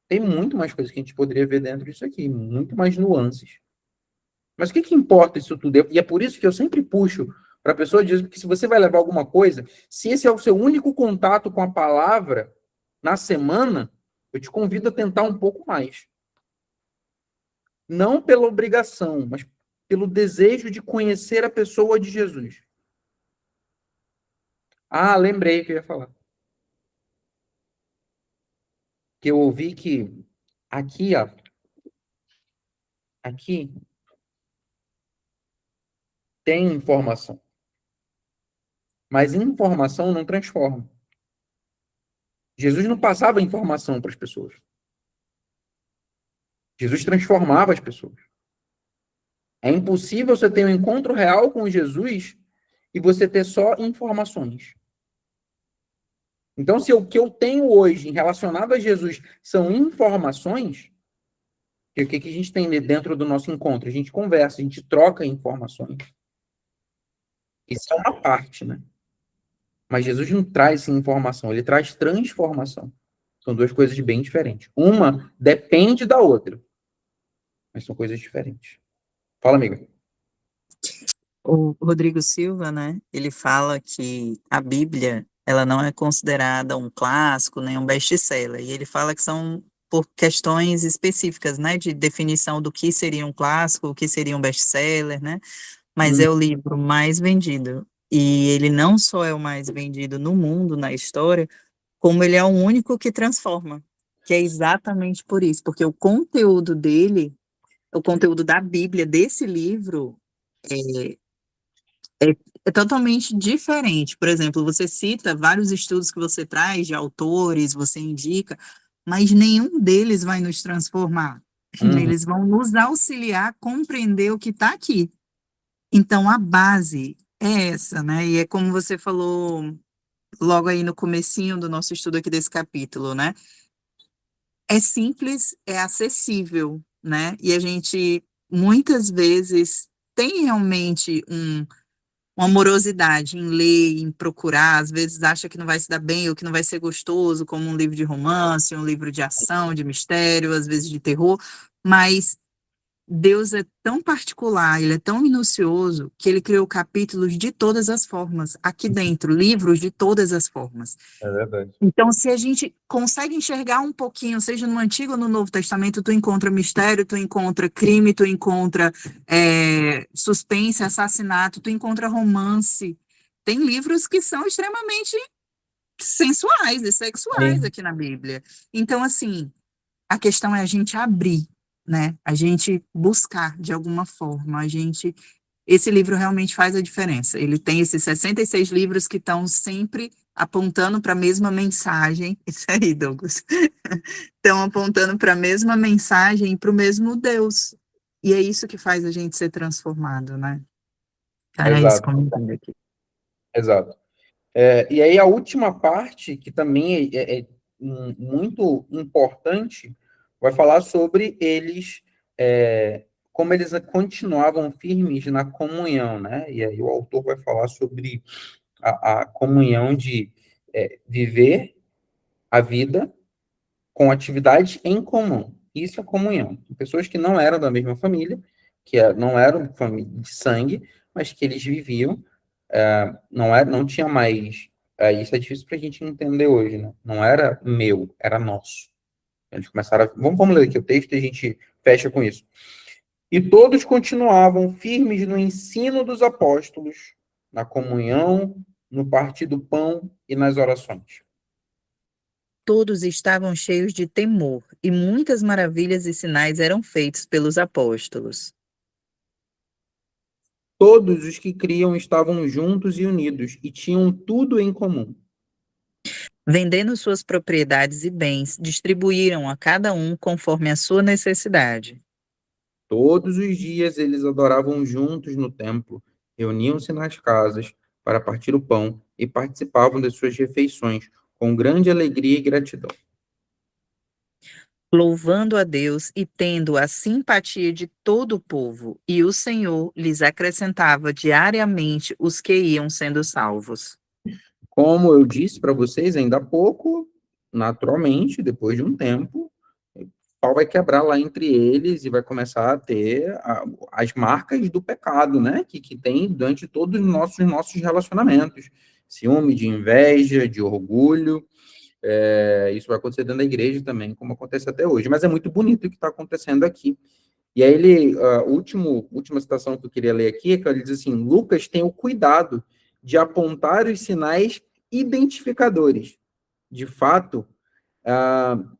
Tem muito mais coisas que a gente poderia ver dentro disso aqui, muito mais nuances. Mas o que importa isso tudo? E é por isso que eu sempre puxo para a pessoa dizer que se você vai levar alguma coisa, se esse é o seu único contato com a palavra na semana, eu te convido a tentar um pouco mais. Não pela obrigação, mas pelo desejo de conhecer a pessoa de Jesus. Ah, lembrei o que eu ia falar. Que eu ouvi que aqui, ó, aqui tem informação. Mas informação não transforma. Jesus não passava informação para as pessoas. Jesus transformava as pessoas. É impossível você ter um encontro real com Jesus e você ter só informações. Então, se o que eu tenho hoje relacionado a Jesus são informações, o que a gente tem dentro do nosso encontro? A gente conversa, a gente troca informações. Isso é uma parte, né? Mas Jesus não traz informação, ele traz transformação. São duas coisas bem diferentes. Uma depende da outra, mas são coisas diferentes. Fala, amiga. O Rodrigo Silva, né, ele fala que a Bíblia, ela não é considerada um clássico, nem um best-seller, e ele fala que são por questões específicas, né, de definição do que seria um clássico, o que seria um best-seller, né, mas é o livro mais vendido, e ele não só é o mais vendido no mundo, na história, como ele é o único que transforma, que é exatamente por isso, porque o conteúdo dele, o conteúdo da Bíblia, desse livro, é, é totalmente diferente. Por exemplo, você cita vários estudos que você traz de autores, você indica, mas nenhum deles vai nos transformar. Eles vão nos auxiliar a compreender o que está aqui. Então, a base é essa, né? E é como você falou logo aí no comecinho do nosso estudo aqui desse capítulo, né? É simples, é acessível, né? E a gente, muitas vezes, tem realmente uma morosidade em ler, em procurar, às vezes acha que não vai se dar bem ou que não vai ser gostoso, como um livro de romance, um livro de ação, de mistério, às vezes de terror, mas Deus é tão particular, ele é tão minucioso, que ele criou capítulos de todas as formas, aqui dentro, livros de todas as formas. É verdade. Então, se a gente consegue enxergar um pouquinho, seja no Antigo ou no Novo Testamento, tu encontra mistério, tu encontra crime, tu encontra suspense, assassinato, tu encontra romance. Tem livros que são extremamente sensuais e sexuais Sim. aqui na Bíblia. Então, assim, a questão é a gente abrir, né? A gente buscar de alguma forma, esse livro realmente faz a diferença. Ele tem esses 66 livros que estão sempre apontando para a mesma mensagem. Isso aí, Douglas. Estão apontando para a mesma mensagem e para o mesmo Deus. E é isso que faz a gente ser transformado, né? Cara, é isso Exato. que eu entendo aqui. Exato. E aí a última parte, que também é muito importante, vai falar sobre eles, como eles continuavam firmes na comunhão, né? E aí o autor vai falar sobre a comunhão de viver a vida com atividades em comum. Isso é comunhão. Pessoas que não eram da mesma família, não eram família de sangue, mas que eles viviam, não tinha mais. Isso é difícil para a gente entender hoje, né? Não era meu, era nosso. Eles começaram a. Vamos ler aqui o texto e a gente fecha com isso. E todos continuavam firmes no ensino dos apóstolos, na comunhão, no partir do pão e nas orações. Todos estavam cheios de temor, e muitas maravilhas e sinais eram feitos pelos apóstolos. Todos os que criam estavam juntos e unidos e tinham tudo em comum. Vendendo suas propriedades e bens, distribuíram a cada um conforme a sua necessidade. Todos os dias eles adoravam juntos no templo, reuniam-se nas casas para partir o pão e participavam das suas refeições com grande alegria e gratidão. louvando a Deus e tendo a simpatia de todo o povo, e o Senhor lhes acrescentava diariamente os que iam sendo salvos. Como eu disse para vocês ainda há pouco, naturalmente, depois de um tempo, o pau vai quebrar lá entre eles e vai começar a ter as marcas do pecado, né? Que tem durante todos os nossos relacionamentos. Ciúme, de inveja, de orgulho. Isso vai acontecer dentro da igreja também, como acontece até hoje. Mas é muito bonito o que está acontecendo aqui. E aí a última citação que eu queria ler aqui, é que ele diz assim, Lucas tem o cuidado de apontar os sinais identificadores. De fato,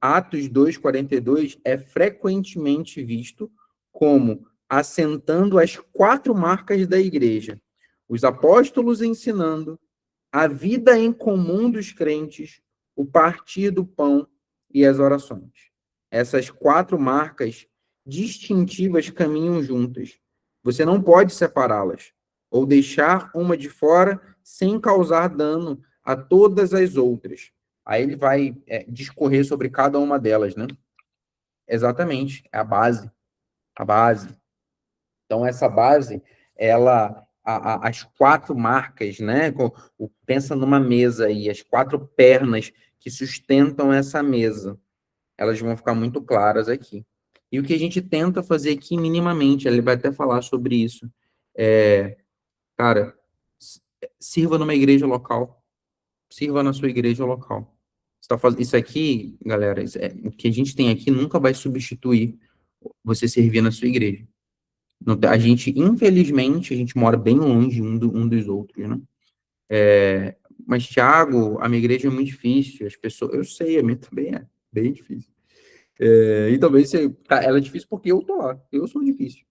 Atos 2:42 é frequentemente visto como assentando as 4 marcas da igreja. Os apóstolos ensinando, a vida em comum dos crentes, o partir do pão e as orações. Essas 4 marcas distintivas caminham juntas. Você não pode separá-las ou deixar uma de fora sem causar dano a todas as outras. Aí ele vai discorrer sobre cada uma delas, né? Exatamente, é a base. A base. Então, essa base, as 4 marcas, né? Pensa numa mesa aí, as 4 pernas que sustentam essa mesa, elas vão ficar muito claras aqui. E o que a gente tenta fazer aqui minimamente, ele vai até falar sobre isso, cara, sirva numa igreja local, sirva na sua igreja local. Isso aqui, galera, o que a gente tem aqui nunca vai substituir você servir na sua igreja. A gente, infelizmente, a gente mora bem longe um dos outros, né? Mas, Thiago, a minha igreja é muito difícil, as pessoas, eu sei, a minha também é bem difícil. E talvez ela é difícil porque eu tô lá, eu sou difícil.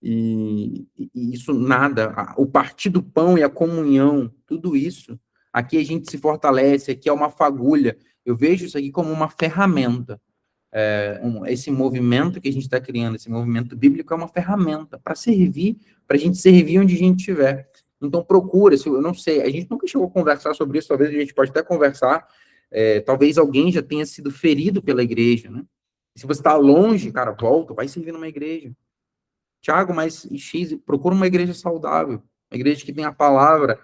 E isso nada, o partir do pão e a comunhão, tudo isso, aqui a gente se fortalece, aqui é uma fagulha. Eu vejo isso aqui como uma ferramenta. Esse movimento que a gente está criando, esse movimento bíblico, é uma ferramenta para servir, para a gente servir onde a gente estiver. Então, procura, se eu não sei, a gente nunca chegou a conversar sobre isso, talvez a gente pode até conversar, talvez alguém já tenha sido ferido pela igreja, né? Se você está longe, cara, volta, vai servir numa igreja. Tiago, mas X, procura uma igreja saudável, uma igreja que tem a palavra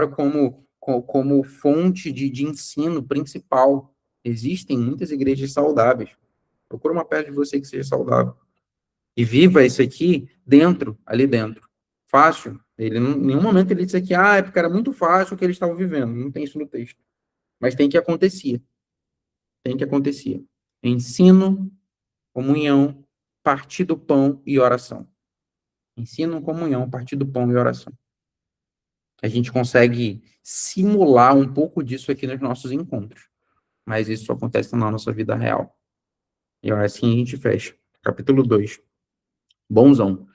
como fonte de ensino principal. Existem muitas igrejas saudáveis. Procura uma perto de você que seja saudável. E viva isso aqui ali dentro. Fácil. Ele, em nenhum momento ele disse aqui, é porque era muito fácil o que eles estavam vivendo. Não tem isso no texto. Mas tem que acontecer. Tem que acontecer. Ensino, comunhão, partir do pão e oração. Ensino, comunhão, partir do pão e oração. A gente consegue simular um pouco disso aqui nos nossos encontros. Mas isso só acontece na nossa vida real. E assim a gente fecha. Capítulo 2. Bonzão.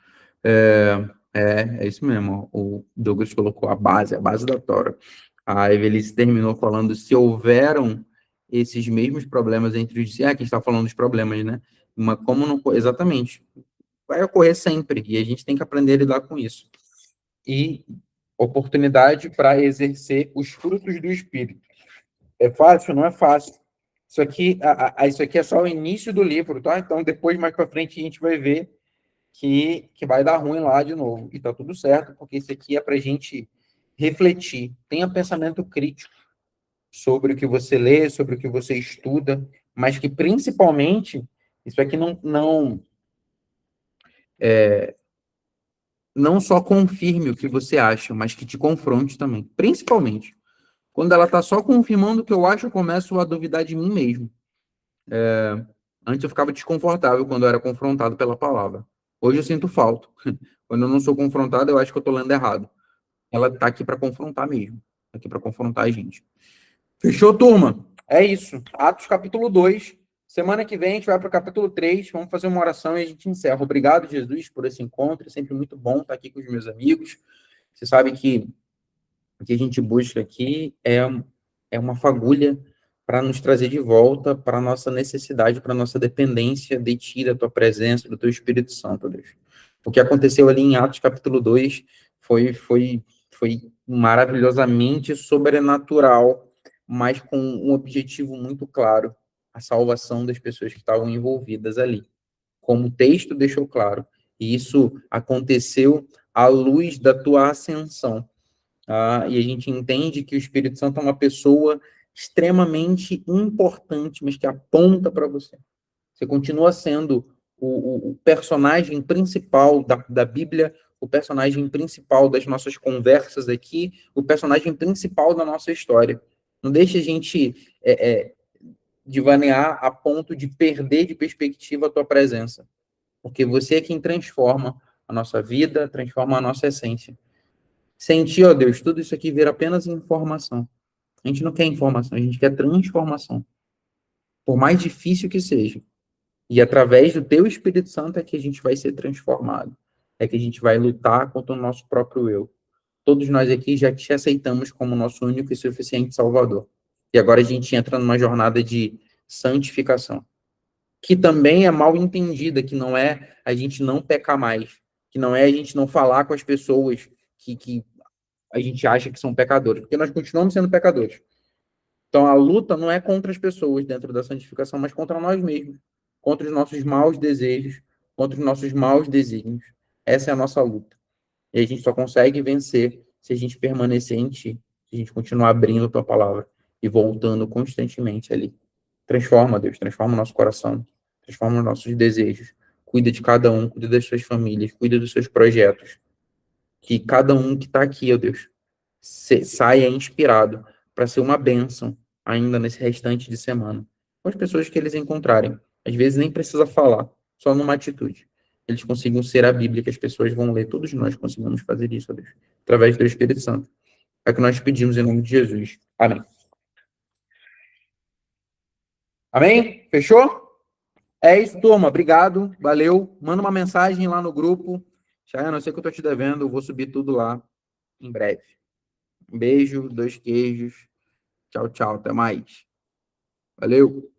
É isso mesmo. O Douglas colocou a base da Torá. A Evelise terminou falando se houveram esses mesmos problemas entre os... que a gente está falando dos problemas, né? Mas como não... Exatamente. Vai ocorrer sempre. E a gente tem que aprender a lidar com isso. E oportunidade para exercer os frutos do Espírito. É fácil? Não é fácil. Isso aqui é só o início do livro, tá? Então, depois, mais para frente, a gente vai ver que vai dar ruim lá de novo. E tá tudo certo, porque isso aqui é para a gente refletir. Tenha pensamento crítico sobre o que você lê, sobre o que você estuda, mas que, principalmente, isso aqui não só confirme o que você acha, mas que te confronte também. Principalmente. Quando ela está só confirmando o que eu acho, eu começo a duvidar de mim mesmo. Antes eu ficava desconfortável quando eu era confrontado pela palavra. Hoje eu sinto falta. Quando eu não sou confrontado, eu acho que eu estou lendo errado. Ela está aqui para confrontar mesmo. Tá aqui para confrontar a gente. Fechou, turma? É isso. Atos capítulo 2. Semana que vem a gente vai para o capítulo 3. Vamos fazer uma oração e a gente encerra. Obrigado, Jesus, por esse encontro. É sempre muito bom estar aqui com os meus amigos. Você sabe que o que a gente busca aqui é uma fagulha para nos trazer de volta para a nossa necessidade, para a nossa dependência de ti, da tua presença, do teu Espírito Santo, Deus. O que aconteceu ali em Atos capítulo 2 foi maravilhosamente sobrenatural, mas com um objetivo muito claro, a salvação das pessoas que estavam envolvidas ali. Como o texto deixou claro. E isso aconteceu à luz da tua ascensão. E a gente entende que o Espírito Santo é uma pessoa extremamente importante, mas que aponta para você. Você continua sendo o personagem principal da Bíblia, o personagem principal das nossas conversas aqui, o personagem principal da nossa história. Não deixe a gente divanear a ponto de perder de perspectiva a tua presença. Porque você é quem transforma a nossa vida, transforma a nossa essência. Sem ti, ó Deus, tudo isso aqui vira apenas informação. A gente não quer informação, a gente quer transformação. Por mais difícil que seja. E através do teu Espírito Santo é que a gente vai ser transformado. É que a gente vai lutar contra o nosso próprio eu. Todos nós aqui já te aceitamos como nosso único e suficiente Salvador. E agora a gente entra numa jornada de santificação. Que também é mal entendida, que não é a gente não pecar mais. Que não é a gente não falar com as pessoas que a gente acha que são pecadores. Porque nós continuamos sendo pecadores. Então, a luta não é contra as pessoas dentro da santificação, mas contra nós mesmos, contra os nossos maus desejos, contra os nossos maus desígnios. Essa é a nossa luta. E a gente só consegue vencer se a gente permanecer em ti, se a gente continuar abrindo a tua palavra e voltando constantemente ali. Transforma, Deus, transforma o nosso coração, transforma os nossos desejos. Cuida de cada um, cuida das suas famílias, cuida dos seus projetos. Que cada um que está aqui, ó Deus, saia inspirado para ser uma bênção ainda nesse restante de semana. Com as pessoas que eles encontrarem. Às vezes nem precisa falar, só numa atitude. Eles consigam ser a Bíblia que as pessoas vão ler. Todos nós conseguimos fazer isso, ó Deus, através do Espírito Santo. É o que nós pedimos em nome de Jesus. Amém. Amém? Fechou? É isso, turma. Obrigado. Valeu. Manda uma mensagem lá no grupo. Chayana, eu sei que eu tô te devendo. Eu vou subir tudo lá em breve. Um beijo, 2 queijos. Tchau, tchau. Até mais. Valeu.